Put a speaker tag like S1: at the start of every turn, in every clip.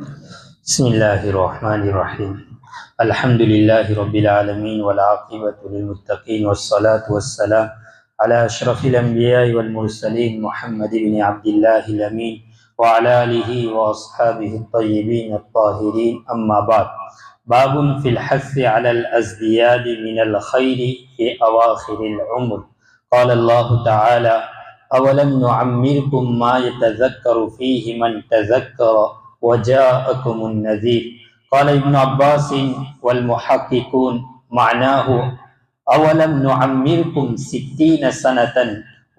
S1: بسم اللہ الرحمن الرحیم الحمد للہ رب العالمین والعاقبۃ للمتقین والصلاة والسلام علی اشرف الانبیاء والمرسلین محمد بن عبد اللہ الامین وعلی آلہ واصحابہ الطیبین الطاہرین اما بعد باب فی الحث علی الازدیاد من الخیر فی اواخر العمر قال اللہ تعالی اولم نعمرکم ما یتذکر فیہ من تذکر وجاءكم النذير قال ابن عباس والمحققون معناه أولم نعمركم 60 سنة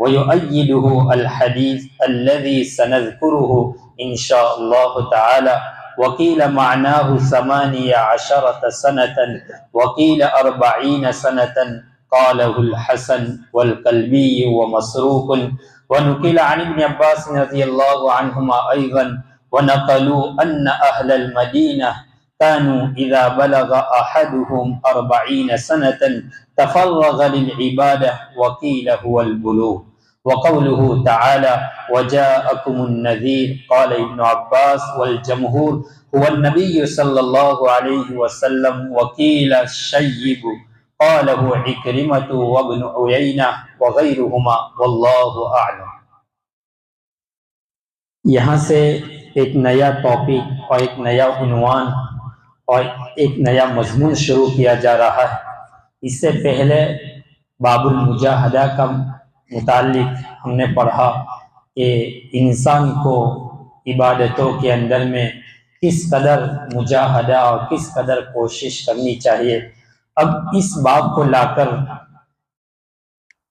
S1: ويؤيده الحديث الذي سنذكره إن شاء الله تعالى وقيل معناه 18 سنة وقيل 40 سنة قاله الحسن والقلبي ومسروق ونقل عن ابن عباس رضي الله عنهما أيضا ونقلوا أن أهل المدينة كانوا إذا بلغ أحدهم 40 سنة تفرغ للعبادة وقيل هو البلوغ وقوله تعالى وجاءكم النذير قال ابن عباس والجمهور هو النبي صلى الله عليه وسلم وقيل الشيب قاله عكرمة وابن عيينة وغيرهما والله أعلم۔ یہاں سے ایک نیا ٹاپک اور ایک نیا عنوان اور ایک نیا مضمون شروع کیا جا رہا ہے۔ اس سے پہلے باب المجاہدہ کا متعلق ہم نے پڑھا کہ انسان کو عبادتوں کے اندر میں کس قدر مجاہدہ اور کس قدر کوشش کرنی چاہیے۔ اب اس باب کو لا کر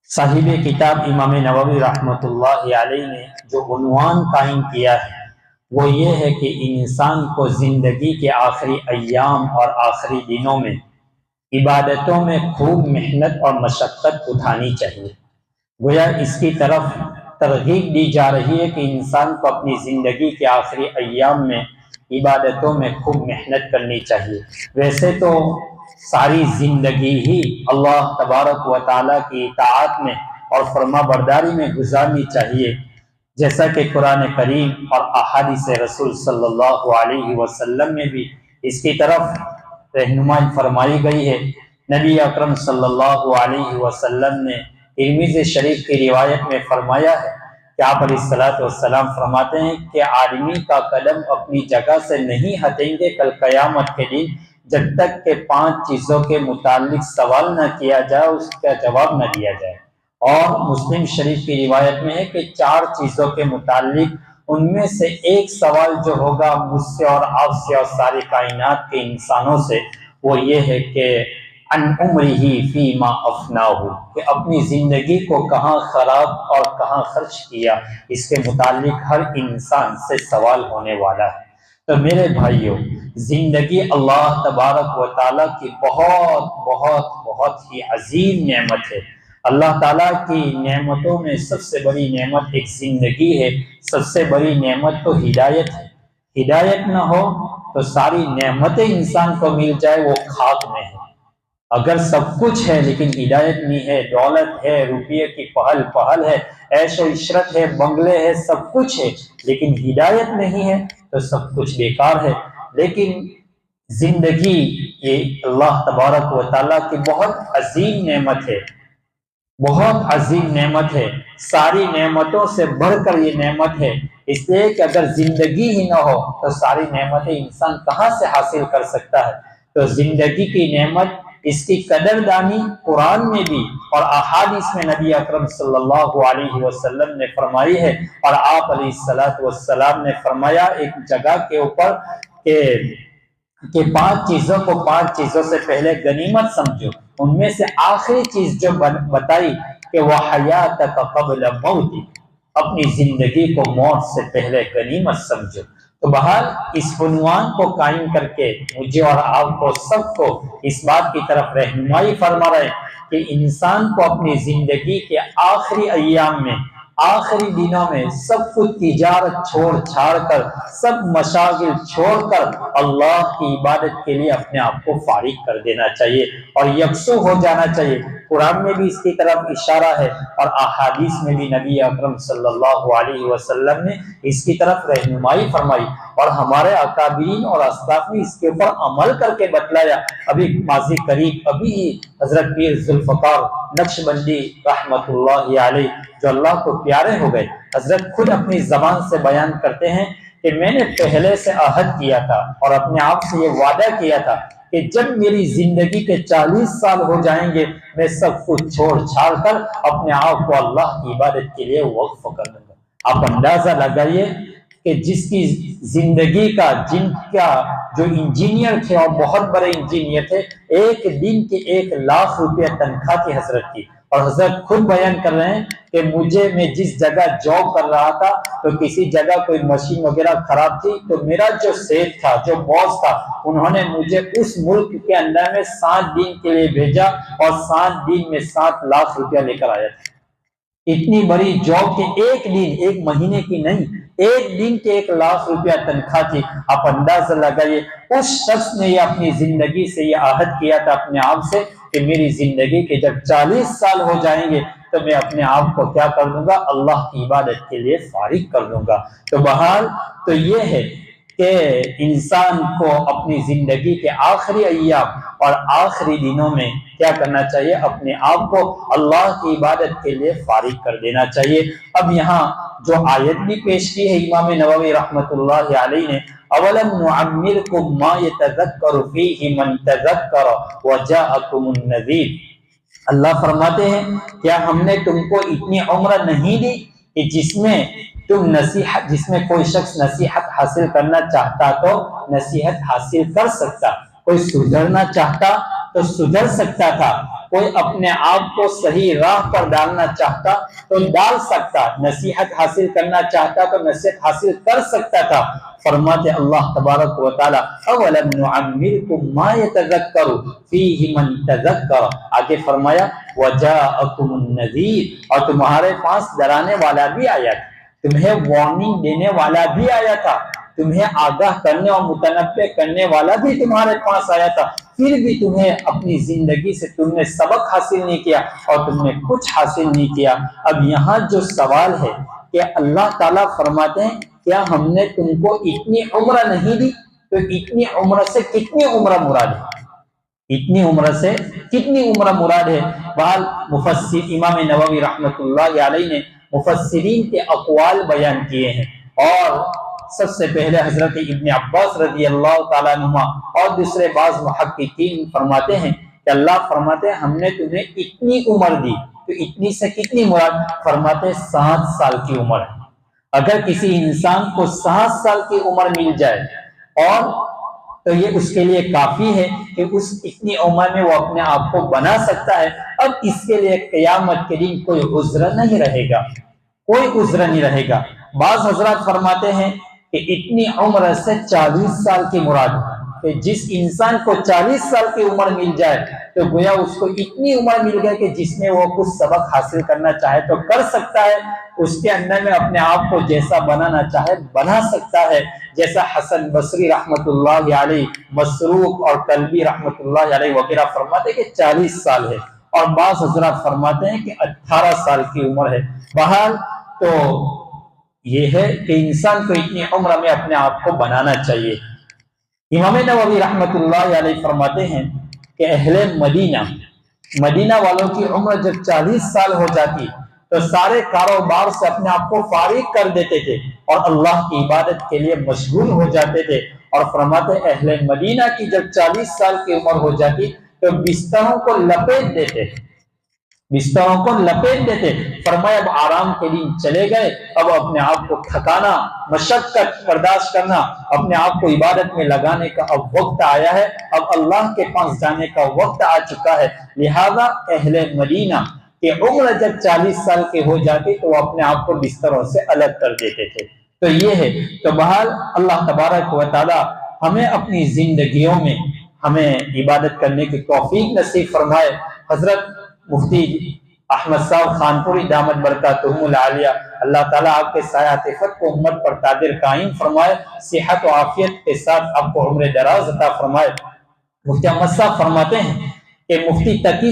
S1: صاحب کتاب امام نووی رحمۃ اللہ علیہ نے جو عنوان قائم کیا ہے وہ یہ ہے کہ انسان کو زندگی کے آخری ایام اور آخری دنوں میں عبادتوں میں خوب محنت اور مشقت اٹھانی چاہیے۔ گویا اس کی طرف ترغیب دی جا رہی ہے کہ انسان کو اپنی زندگی کے آخری ایام میں عبادتوں میں خوب محنت کرنی چاہیے۔ ویسے تو ساری زندگی ہی اللہ تبارک و تعالیٰ کی اطاعت میں اور فرما برداری میں گزارنی چاہیے، جیسا کہ قرآن کریم اور احادیث رسول صلی اللہ علیہ وسلم میں بھی اس کی طرف رہنمائی فرمائی گئی ہے۔ نبی اکرم صلی اللہ علیہ وسلم نے ترمذی شریف کی روایت میں فرمایا ہے کہ آپ علیہ الصلوۃ والسلام فرماتے ہیں کہ آدمی کا قدم اپنی جگہ سے نہیں ہٹیں گے کل قیامت کے دن جب تک کہ 5 چیزوں کے متعلق سوال نہ کیا جائے، اس کا جواب نہ دیا جائے۔ اور مسلم شریف کی روایت میں ہے کہ 4 چیزوں کے متعلق ان میں سے ایک سوال جو ہوگا مجھ سے اور آپ سے اور ساری کائنات کے انسانوں سے، وہ یہ ہے کہ عن عمرہ فیما افناہ، کہ اپنی زندگی کو کہاں خراب اور کہاں خرچ کیا، اس کے متعلق ہر انسان سے سوال ہونے والا ہے۔ تو میرے بھائیوں، زندگی اللہ تبارک و تعالیٰ کی بہت بہت بہت ہی عظیم نعمت ہے۔ اللہ تعالیٰ کی نعمتوں میں سب سے بڑی نعمت ایک زندگی ہے، سب سے بڑی نعمت تو ہدایت ہے۔ ہدایت نہ ہو تو ساری نعمتیں انسان کو مل جائے وہ خاک میں ہے۔ اگر سب کچھ ہے لیکن ہدایت نہیں ہے، دولت ہے، روپیے کی پہل پہل ہے، عیش و عشرت ہے، بنگلے ہے، سب کچھ ہے، لیکن ہدایت نہیں ہے تو سب کچھ بیکار ہے۔ لیکن زندگی یہ اللہ تبارک و تعالیٰ کی بہت عظیم نعمت ہے، بہت عظیم نعمت ہے، ساری نعمتوں سے بڑھ کر یہ نعمت ہے۔ اس لیے کہ اگر زندگی ہی نہ ہو تو ساری نعمتیں انسان کہاں سے حاصل کر سکتا ہے۔ تو زندگی کی نعمت، اس کی قدردانی قرآن میں بھی اور احادیث میں نبی اکرم صلی اللہ علیہ وسلم نے فرمائی ہے، اور آپ علیہ الصلوۃ والسلام نے فرمایا ایک جگہ کے اوپر کہ 5 چیزوں کو 5 چیزوں سے پہلے غنیمت سمجھو۔ ان میں سے آخری چیز جو بتائی کہ وحیاتک قبل موتک، اپنی زندگی کو موت سے پہلے غنیمت سمجھو۔ تو بہرحال اس عنوان کو قائم کر کے مجھے اور آپ کو سب کو اس بات کی طرف رہنمائی فرما رہے ہیں کہ انسان کو اپنی زندگی کے آخری ایام میں، آخری دنوں میں سب کچھ تجارت چھوڑ چھاڑ کر، سب مشاغل چھوڑ کر اللہ کی عبادت کے لیے اپنے آپ کو فارغ کر دینا چاہیے اور یکسو ہو جانا چاہیے۔ قرآن میں بھی اس کی طرف اشارہ ہے اور احادیث میں بھی نبی اکرم صلی اللہ علیہ وسلم نے اس کی طرف رہنمائی فرمائی۔ اور ہمارے اکابرین اور اسلاف نے اس کے اوپر عمل کر کے بتلایا۔ ابھی ماضی قریب ابھی حضرت پیر ذوالفقار نقشبندی رحمت اللہ علیہ جو اللہ کو پیارے ہو گئے، حضرت خود اپنی زبان سے بیان کرتے ہیں کہ میں نے پہلے سے عہد کیا تھا اور اپنے آپ سے یہ وعدہ کیا تھا کہ جب میری زندگی کے 40 سال ہو جائیں گے میں سب کچھ چھوڑ چھاڑ کر اپنے آپ کو اللہ کی عبادت کے لیے وقف کر دوں گا۔ آپ اندازہ لگائیے کہ جس کی زندگی کا، جن کا جو انجینئر تھے اور بہت بڑے انجینئر تھے، ایک دن کے 1,00,000 روپیہ تنخواہ تھی حضرت کی، اور حضرت خود بیان کر رہے ہیں کہ میں جس جگہ جاب کر رہا تھا تو کسی جگہ کوئی مشین وغیرہ خراب تھی تو میرا جو سیٹ تھا، جو باس تھا، انہوں نے مجھے اس ملک کے اندر میں 7 دن کے لیے بھیجا اور 7 دن میں 7,00,000 روپیہ لے کر آیا تھا۔ اتنی بڑی جاب کے ایک دن، ایک مہینے کی نہیں، ایک دن کے 1,00,000 روپیہ تنخواہ تھی۔ آپ اندازہ لگائیے اس شخص نے یہ اپنی زندگی سے یہ عہد کیا تھا اپنے آپ سے کہ میری زندگی کے جب 40 سال ہو جائیں گے تو میں اپنے آپ کو کیا کر دوں گا؟ اللہ کی عبادت کے لیے فارغ کر دوں گا۔ تو بہرحال تو یہ ہے کہ انسان کو اپنی زندگی کے آخری ایام اور آخری دنوں میں کیا کرنا چاہیے؟ اپنے آپ کو اللہ کی عبادت کے لیے فارغ کر دینا چاہیے۔ اب یہاں جو آیت بھی پیش کی ہے امام نووی رحمت اللہ علیہ نے، اولم نعمرکم ما یتذکر فیہ من تذکر وجاءکم النذیر، اللہ فرماتے ہیں کیا ہم نے تم کو اتنی عمر نہیں دی کہ جس میں کوئی شخص نصیحت حاصل کرنا چاہتا تو نصیحت حاصل کر سکتا، کوئی سدھرنا چاہتا تو سدھر سکتا تھا، کوئی اپنے آپ کو صحیح راہ پر ڈالنا چاہتا تو ڈال سکتا، نصیحت حاصل کرنا چاہتا تو نصیحت حاصل کر سکتا تھا۔ فرماتے اللہ تبارک و تعالی اولم نعمرکم ما یتذکر فیہ من تذکر، آگے فرمایا وجاءکم النذیر، اور تمہارے پاس ڈرانے والا بھی آیا تھا، تمہیں وارننگ دینے والا بھی آیا تھا، تمہیں آگاہ کرنے اور متنبہ کرنے والا بھی تمہارے پاس آیا تھا، پھر بھی تمہیں اپنی زندگی سے تم نے سبق حاصل نہیں کیا اور تم نے کچھ حاصل نہیں کیا۔ اب یہاں جو سوال ہے کہ اللہ تعالیٰ فرماتے ہیں کیا ہم نے تم کو اتنی عمر نہیں دی؟ تو اتنی عمر سے کتنی عمر مراد ہے؟ اتنی عمر سے کتنی عمر مراد ہے؟ بہرحال مفسر امام نووی رحمت اللہ علیہ نے مفسرین کے اقوال بیان کیے ہیں، اور سب سے پہلے حضرت ابن عباس رضی اللہ تعالیٰ عنہما اور دوسرے بعض محققین فرماتے ہیں کہ اللہ فرماتے ہیں ہم نے تمہیں اتنی عمر دی، تو اتنی سے کتنی مراد؟ فرماتے 7 سال کی عمر ہے۔ اگر کسی انسان کو 7 سال کی عمر مل جائے اور تو یہ اس کے لیے کافی ہے کہ اس اتنی عمر میں وہ اپنے آپ کو بنا سکتا ہے۔ اب اس کے لیے قیامت کے دن کوئی عذر نہیں رہے گا، کوئی عذر نہیں رہے گا۔ بعض حضرات فرماتے ہیں کہ اتنی عمر سے 40 سال کی مراد ہے، کہ جس انسان کو 40 سال کی عمر مل جائے تو گویا اس کو اتنی عمر مل گئی کہ جس میں وہ کچھ سبق حاصل کرنا چاہے تو کر سکتا ہے، اس کے اندر میں اپنے آپ کو جیسا بنانا چاہے بنا سکتا ہے، جیسا حسن بصری رحمت اللہ علیہ، مسروق اور قلبی رحمت اللہ علیہ وغیرہ فرماتے کہ 40 سال ہے، اور بعض حضرات فرماتے ہیں کہ 18 سال کی عمر ہے۔ بہرحال تو یہ ہے کہ انسان کو اتنی عمر میں اپنے آپ کو بنانا چاہیے۔ امام نووی رحمت اللہ علیہ فرماتے ہیں کہ اہل مدینہ والوں کی عمر جب 40 سال ہو جاتی تو سارے کاروبار سے اپنے آپ کو فارغ کر دیتے تھے اور اللہ کی عبادت کے لیے مشغول ہو جاتے تھے، اور فرماتے اہل مدینہ کی جب 40 سال کی عمر ہو جاتی تو بستروں کو لپیٹ دیتے، فرمایا اب آرام کے دن چلے گئے، اب اپنے آپ کو تھکانا، مشقت برداشت کرنا، اپنے آپ کو عبادت میں لگانے کا اب وقت آیا ہے، اب اللہ کے پاس جانے کا وقت آ چکا ہے۔ لہذا اہل مدینہ کہ عمر جب 40 سال کے ہو جاتی تو وہ اپنے آپ کو بستروں سے الگ کر دیتے تھے۔ تو یہ ہے، تو بہرحال اللہ تبارک و تعالی ہمیں اپنی زندگیوں میں ہمیں عبادت کرنے کی توفیق نصیب فرمائے۔ حضرت مفتی احمد صاحب خانپوری دامت برکاتہم العالیہ، اللہ تعالیٰ آپ کے سایہ عفت کو امت پر قادر قائم فرمائے، صحت و عافیت کے ساتھ آپ کو عمر دراز عطا فرمائے۔ مفتی احمد صاحب فرماتے ہیں کہ مفتی تقی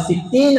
S1: 60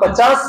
S1: 50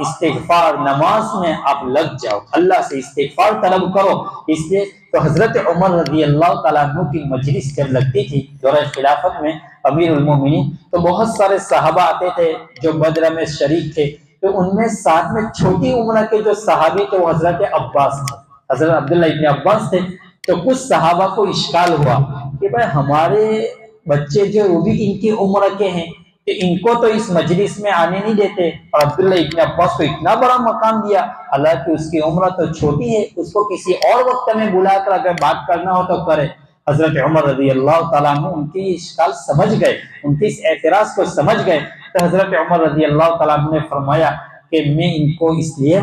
S1: استغفار نماز میں آپ لگ جاؤ، اللہ سے استغفار طلب کرو۔ اس لیے تو حضرت عمر رضی اللہ تعالیٰ عنہ کی مجلس جب لگتی تھی دورہ خلافت میں امیر المومنین، تو بہت سارے صحابہ آتے تھے جو بدر میں شریک تھے، تو ان میں ساتھ میں چھوٹی عمر کے جو صحابی تھے وہ حضرت عباس تھے، حضرت عبداللہ ابن عباس تھے۔ تو کچھ صحابہ کو اشکال ہوا کہ بھائی ہمارے بچے جو وہ بھی ان کی عمر کے ہیں، کہ ان کو تو اس مجلس میں آنے نہیں دیتے، اور عبداللہ ابن عباس کو اتنا بڑا مقام دیا، حالانکہ اس کی عمر تو چھوٹی ہے، اس کو کسی اور وقت میں بلا کر اگر بات کرنا ہو تو کرے۔ حضرت عمر رضی اللہ تعالیٰ عنہ ان کی اشکال سمجھ گئے، ان کی اس اعتراض کو سمجھ گئے، تو حضرت عمر رضی اللہ تعالیٰ عنہ نے فرمایا کہ میں ان کو اس لیے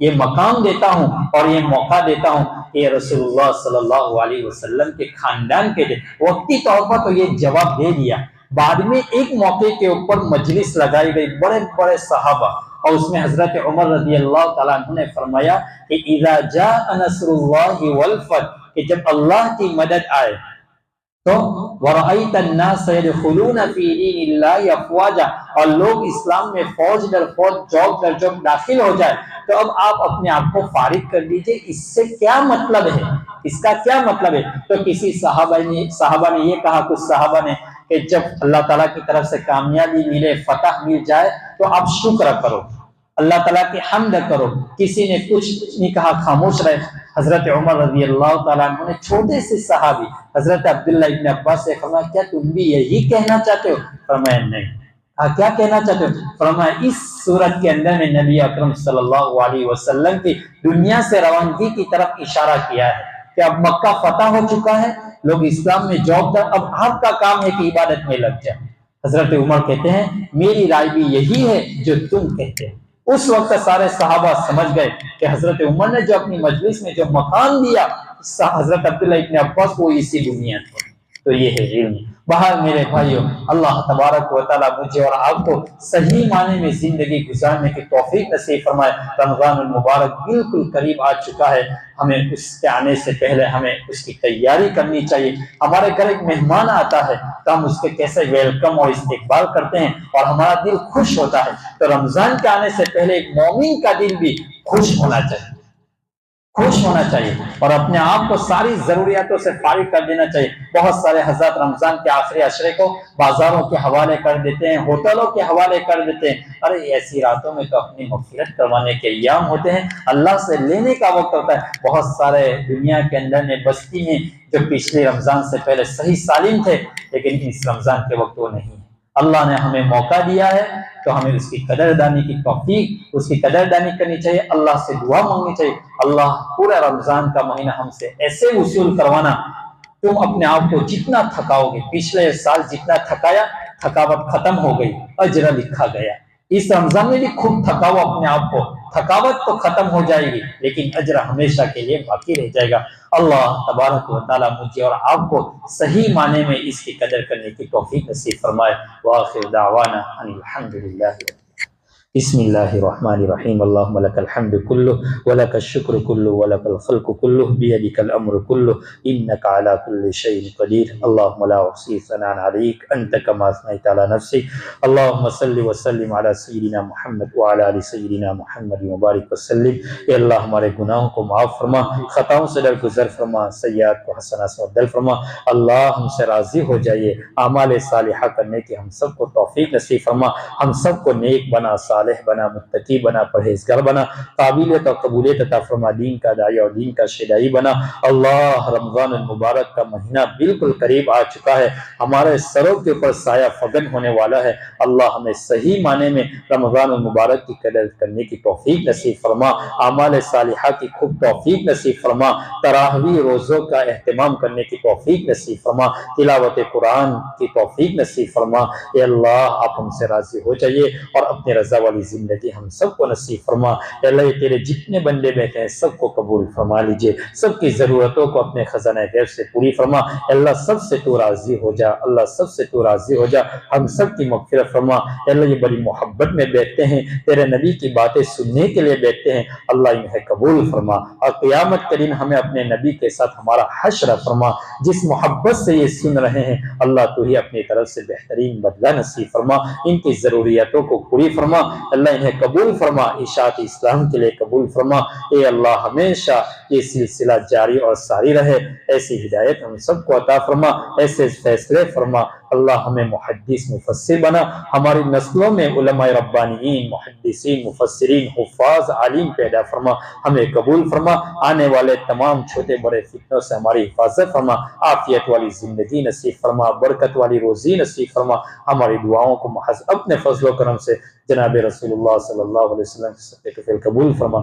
S1: یہ مقام دیتا ہوں اور یہ موقع دیتا ہوں کہ رسول اللہ صلی اللہ علیہ وسلم کے خاندان کے وقتی طور پر تو یہ جواب دے دیا، بعد میں ایک موقع کے اوپر مجلس لگائی گئی بڑے بڑے صحابہ، اور اس میں حضرت عمر رضی اللہ تعالیٰ عنہ نے فرمایا کہ اذا جاء نصر اللہ والفتح، کہ جب اللہ کی مدد آئے تو وَرَأَيْتَ النَّاسَ يَدْخُلُونَ فِي دِينِ اللَّهِ أَفْوَاجًا، اور لوگ اسلام میں فوج در فوج جوک در جوک داخل ہو جائے، تو اب آپ اپنے آپ کو فارغ کر دیجئے، اس سے کیا مطلب ہے، اس کا کیا مطلب ہے؟ تو کسی صحابہ نے یہ کہا، کچھ صحابہ نے، کہ جب اللہ تعالیٰ کی طرف سے کامیابی ملے، فتح مل جائے تو آپ شکر کرو، اللہ تعالیٰ کی حمد کرو۔ کسی نے کچھ نہیں کہا، خاموش رہے۔ حضرت عمر رضی اللہ تعالیٰ عنہ نے چھوٹے سے صحابی حضرت عبداللہ ابن عباس سے فرمایا کیا تم بھی یہی کہنا چاہتے ہو؟ فرمایا نہیں۔ کیا کہنا چاہتے ہو؟ فرمایا اس صورت کے اندر میں نبی اکرم صلی اللہ علیہ وسلم کی دنیا سے روانگی کی طرف اشارہ کیا ہے کہ اب مکہ فتح ہو چکا ہے، لوگ اسلام میں جوب در، اب آپ کا کام ہے کہ عبادت میں لگ جائے۔ حضرت عمر کہتے ہیں میری رائے بھی یہی ہے جو تم کہتے ہیں۔ اس وقت سارے صحابہ سمجھ گئے کہ حضرت عمر نے جو اپنی مجلس میں جو مقام دیا حضرت عبداللہ ابن عباس کو اسی دنیا میں، تو یہ ہے علم۔ بہر میرے بھائیوں، اللہ تبارک و تعالیٰ مجھے اور آپ کو صحیح معنی میں زندگی گزارنے کی توفیق نصیب فرمائے۔ رمضان المبارک بالکل قریب آ چکا ہے، ہمیں اس کے آنے سے پہلے ہمیں اس کی تیاری کرنی چاہیے۔ ہمارے گھر ایک مہمان آتا ہے تو ہم اس کے کیسے ویلکم اور استقبال کرتے ہیں اور ہمارا دل خوش ہوتا ہے، تو رمضان کے آنے سے پہلے ایک مومن کا دل بھی خوش ہونا چاہیے، خوش ہونا چاہیے، اور اپنے آپ کو ساری ضروریاتوں سے فارغ کر دینا چاہیے۔ بہت سارے حضرات رمضان کے آخری عشرے کو بازاروں کے حوالے کر دیتے ہیں، ہوٹلوں کے حوالے کر دیتے ہیں۔ ارے ایسی راتوں میں تو اپنی مغفرت کروانے کے ایام ہوتے ہیں، اللہ سے لینے کا وقت ہوتا ہے۔ بہت سارے دنیا کے اندر میں بستی ہیں جو پچھلے رمضان سے پہلے صحیح سالم تھے، لیکن اس رمضان کے وقت وہ نہیں۔ اللہ نے ہمیں موقع دیا ہے تو ہمیں اس کی قدردانی کی توفیق، اس کی قدردانی کرنی چاہیے، اللہ سے دعا مانگنی چاہیے۔ اللہ پورا رمضان کا مہینہ ہم سے ایسے وصول کروانا، تم اپنے آپ کو جتنا تھکاؤ گے، پچھلے سال جتنا تھکایا تھکاوٹ ختم ہو گئی، اجر لکھا گیا۔ اس رمضان میں بھی خوب تھکاؤ اپنے آپ کو، تھکاوٹ تو ختم ہو جائے گی لیکن اجر ہمیشہ کے لیے باقی رہ جائے گا۔ اللہ تبارک و تعالیٰ مجھے اور آپ کو صحیح معنی میں اس کی قدر کرنے کی توفیق نصیب فرمائے۔ وآخر دعوانا ان الحمدللہ۔ بسم اللہ الرحمن الرحیم۔ اللہم لک الحمد کلہ ولک الشکر کلہ ولک الخلق کلہ بیدک الامر کلہ انک علی کل شیء قدیر۔ اللہم لا احصی ثناء علیک انت کما اثنیت علی نفسک۔ اللہم صلی وسلم علی سیدنا محمد وعلی آل سیدنا محمد مبارک وسلم۔ اے اللہ ہمارے گناہوں کو معاف فرما، خطاؤں سے درگزر فرما، سیئات کو حسنات سے بدل فرما۔ اللہ ہم سے راضی ہو جائیے، اعمال صالحہ کرنے کی ہم سب کو توفیق نصیب فرما، ہم سب کو نیک بنا، صالح بنا، متقی بنا، پرہیزگار بنا، قابلیت اور قبولیت عطا فرما، دین کا داعی اور دین کا شیدائی بنا۔ اللہ رمضان المبارک کا مہینہ بالکل قریب آ چکا ہے، ہمارے سروں کے اوپر سایہ فگن ہونے والا ہے۔ اللہ ہمیں صحیح معنی میں رمضان المبارک کی قدر کرنے کی توفیق نصیب فرما، اعمال صالحہ کی خوب توفیق نصیب فرما، تراویح روزوں کا اہتمام کرنے کی توفیق نصیب فرما، تلاوت قرآن کی توفیق نصیب فرما۔ اے اللہ آپ ہم سے راضی ہو جائیے اور اپنے رضا والی زندگی ہم سب کو نصیب فرما۔ اے اللہ یہ تیرے جتنے بندے بیٹھے ہیں سب کو قبول فرما لیجئے، سب کی ضرورتوں کو اپنے خزانہ غیب سے پوری فرما۔ اے اللہ سب سے تو راضی ہو جا، اللہ سب سے تو راضی ہو جا، ہم سب کی مغفرت فرما۔ اے اللہ یہ بڑی محبت میں بیٹھتے ہیں، تیرے نبی کی باتیں سننے کے لیے بیٹھتے ہیں، اللہ انہیں قبول فرما، اور قیامت کے دن ہمیں اپنے نبی کے ساتھ ہمارا حشر فرما۔ جس محبت سے یہ سن رہے ہیں اللہ تو ہی اپنی طرف سے بہترین بدلہ نصیب فرما، ان کی ضروریاتوں کو پوری فرما۔ اللہ انہیں قبول فرما، اشاعت اسلام کے لیے قبول فرما۔ اے اللہ ہمیشہ یہ سلسلہ جاری اور ساری رہے، ایسی ہدایت ہم سب کو عطا فرما، ایسے فیصلے فرما۔ اللہ ہمیں محدث مفسر بنا، ہماری نسلوں میں علماء ربانیین، محدثین، مفسرین، حفاظ، عالم پیدا فرما، ہمیں قبول فرما، آنے والے تمام چھوٹے بڑے فتنوں سے ہماری حفاظت فرما، عافیت والی زندگی نصیب فرما، برکت والی روزی نصیب فرما۔ ہماری دعاؤں کو محض اپنے فضل و کرم سے جناب رسول اللہ صلی اللہ علیہ وسلم کے صدقے قبول فرما۔